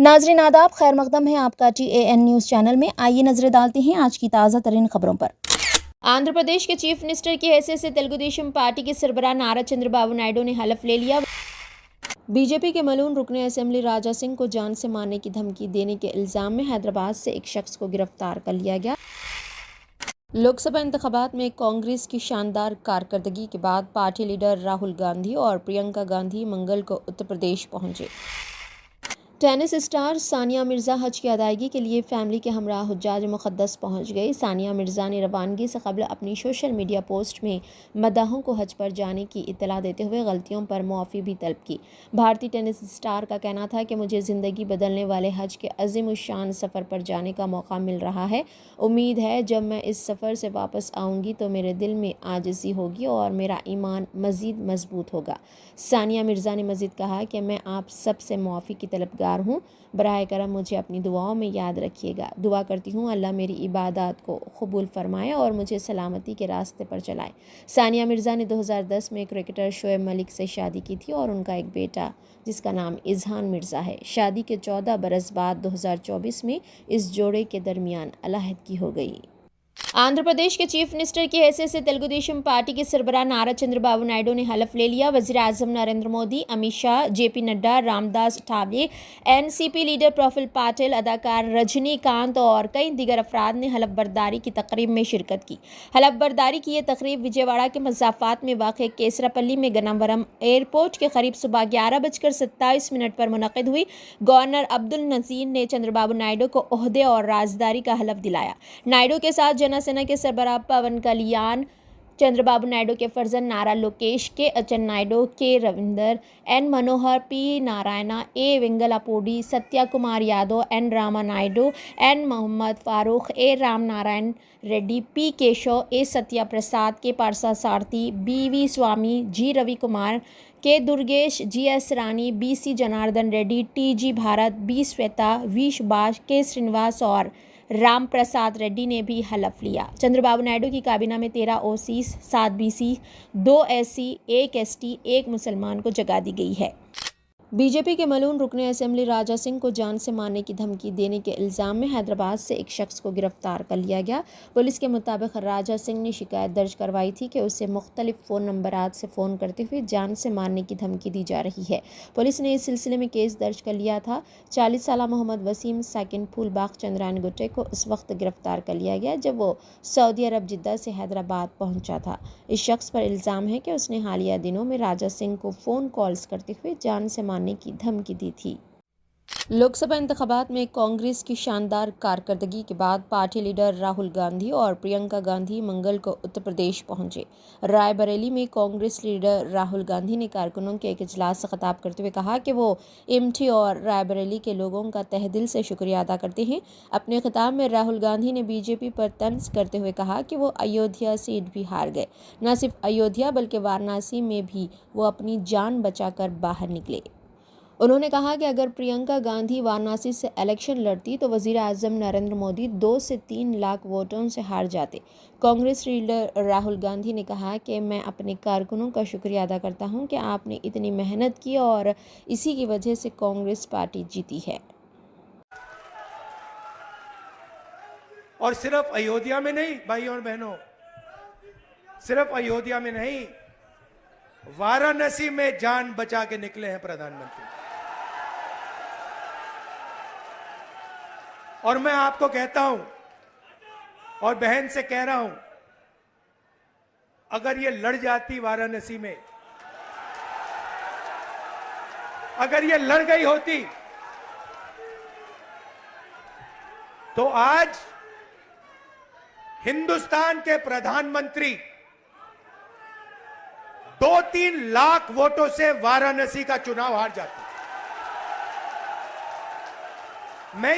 नाजरीन आदाब, खैर मकदम है आपका TAN न्यूज़ चैनल में। आइए नजरें डालते हैं आज की ताज़ा तरीन खबरों पर। आंध्र प्रदेश के चीफ मिनिस्टर की हैसियत से तेलुगु देशम पार्टी के सरबराह नारा चंद्रबाबू नायडू ने हलफ ले लिया। बीजेपी के मलून रुकने असेंबली राजा सिंह को जान से मारने की धमकी देने के इल्जाम में हैदराबाद से एक शख्स को गिरफ्तार कर लिया गया। लोकसभा इंतखाबात में कांग्रेस की शानदार कारकर्दगी के बाद पार्टी लीडर राहुल गांधी और प्रियंका गांधी मंगल को उत्तर प्रदेश पहुंचे। टेनिस स्टार सानिया मिर्ज़ा हज की अदायगी के लिए फैमिली के हमरा हुज्जाज मुक़द्दस पहुंच गई। सानिया मिर्ज़ा ने रवानगी से कबल अपनी सोशल मीडिया पोस्ट में मद्दाहों को हज पर जाने की इत्तला देते हुए गलतियों पर मुआफ़ी भी तलब की। भारतीय टेनिस स्टार का कहना था कि मुझे ज़िंदगी बदलने वाले हज के अज़ीमुश्शान सफ़र पर जाने का मौका मिल रहा है। उम्मीद है जब मैं इस सफ़र से वापस आऊँगी तो मेरे दिल में आजिज़ी होगी और मेरा ईमान मज़ीद मजबूत होगा। सानिया मिर्ज़ा ने मज़ीद कहा कि मैं आप सब से मुआफ़ी की तलबगार हूँ। बराए करम मुझे अपनी दुआओं में याद रखिएगा। दुआ करती हूँ अल्लाह मेरी इबादत को कबूल फरमाए और मुझे सलामती के रास्ते पर चलाए। सानिया मिर्ज़ा ने 2010 में क्रिकेटर शोएब मलिक से शादी की थी और उनका एक बेटा जिसका नाम इज़हान मिर्ज़ा है। शादी के 14 बरस बाद 2024 में इस जोड़े के दरमियान अलहदगी हो गई। आंध्र प्रदेश के चीफ मिनिस्टर की हैसियत से तेलुगु देशम पार्टी के सरबराह नारा चंद्रबाबू नायडू ने हलफ ले लिया। वज़ीर आज़म Narendra Modi, Amit Shah, JP Nadda, Ramdas Athawale, NCP leader Praful Patel, अदाकार रजनीकांत और कई दीगर अफराद ने हलफ बर्दारी की तकरीब में शिरकत की। हलफ बर्दारी की यह तकरीब विजयवाड़ा के मज़ाफ़ात में वाक़ केसरापल्ली में गन्नावरम एयरपोर्ट के करीब सुबह 11:27 पर मुनक़िद हुई। गवर्नर अब्दुल नज़ीर ने चंद्रबाबू नायडू को ओहदे और राजदारी का हलफ दिलाया। नायडू के साथ जनसेना के सरबराह पवन कल्याण, चंद्रबाबू नायडू के फर्जंद नारा लोकेश, के अच्चन्नायुडू, के Ravinder, N Manohar, P Narayana, A वेंगलापुडी, Satya Kumar Yadav, N Rama Naidu, N Mohammad Farooq, A Ram Narayan Reddy, P Keshav, A Satya प्रसाद, के पारसा सारथी, BV स्वामी, G रवि कुमार, के दुर्गेश, GS रानी, BC Janardan Reddy, TG Bharat, B Shweta, V Subhash, के श्रीनिवास और राम प्रसाद रेड्डी ने भी हलफ लिया। चंद्रबाबू नायडू की काबीना में 13 OCs, 7 BC, 2 SC, 1 ST, 1 मुसलमान को जगह दी गई है। बीजेपी के मलून रुकने असेंबली राजा सिंह को जान से मारने की धमकी देने के इल्ज़ाम में हैदराबाद से एक शख्स को गिरफ्तार कर लिया गया। पुलिस के मुताबिक राजा सिंह ने शिकायत दर्ज करवाई थी कि उसे मुख्तलिफ फ़ोन नंबरात से फ़ोन करते हुए जान से मारने की धमकी दी जा रही है। पुलिस ने इस सिलसिले में केस दर्ज कर लिया था। 40 साला मोहम्मद वसीम सेकंड फूलबाग चंद्रायन गुट्टे को उस वक्त गिरफ्तार कर लिया गया जब वो सऊदी अरब जिद्दा से हैदराबाद पहुंचा था। इस शख्स पर इल्ज़ाम है कि उसने हालिया दिनों में राजा सिंह को फ़ोन कॉल्स करते हुए जान से मारने की धमकी दी थी। लोकसभा इंतखाबात में कांग्रेस की शानदार कारकर्दगी के बाद पार्टी लीडर राहुल गांधी और प्रियंका गांधी मंगल को उत्तर प्रदेश पहुंचे। रायबरेली में कांग्रेस लीडर राहुल गांधी ने कारकुनों के एक इजलास से खिताब करते हुए कहा कि वो इमठी और रायबरेली के लोगों का तहे दिल से शुक्रिया अदा करते हैं। अपने खिताब में राहुल गांधी ने बीजेपी पर तंज करते हुए कहा कि वो अयोध्या सीट भी हार गए। न सिर्फ अयोध्या बल्कि वाराणसी में भी वो अपनी जान बचाकर बाहर निकले। उन्होंने कहा कि अगर प्रियंका गांधी वाराणसी से इलेक्शन लड़ती तो वज़ीर आज़म नरेंद्र मोदी 2 से 3 लाख वोटों से हार जाते। कांग्रेस लीडर राहुल गांधी ने कहा कि मैं अपने कारकुनों का शुक्रिया अदा करता हूं कि आपने इतनी मेहनत की और इसी की वजह से कांग्रेस पार्टी जीती है। और सिर्फ अयोध्या में नहीं भाई और बहनों, सिर्फ अयोध्या में नहीं, वाराणसी में जान बचा के निकले हैं प्रधानमंत्री। और मैं आपको कहता हूं और बहन से कह रहा हूं, अगर ये लड़ जाती वाराणसी में, अगर ये लड़ गई होती तो आज हिंदुस्तान के प्रधानमंत्री 2-3 लाख वोटों से वाराणसी का चुनाव हार जाते। मैं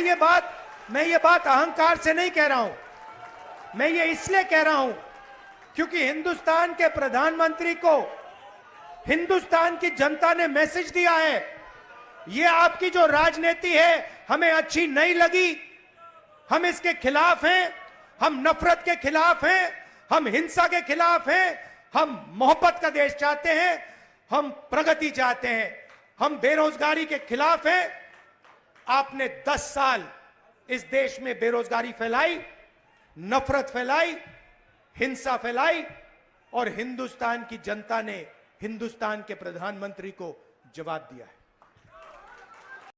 ये बात अहंकार से नहीं कह रहा हूं, मैं ये इसलिए कह रहा हूं क्योंकि हिंदुस्तान के प्रधानमंत्री को हिंदुस्तान की जनता ने मैसेज दिया है, ये आपकी जो राजनीति है हमें अच्छी नहीं लगी, हम इसके खिलाफ हैं, हम नफरत के खिलाफ हैं, हम हिंसा के खिलाफ हैं, हम मोहब्बत का देश चाहते हैं, हम प्रगति चाहते हैं, हम बेरोजगारी के खिलाफ हैं। आपने 10 साल इस देश में बेरोजगारी फैलाई, नफरत फैलाई, हिंसा फैलाई और हिंदुस्तान की जनता ने हिंदुस्तान के प्रधानमंत्री को जवाब दिया है।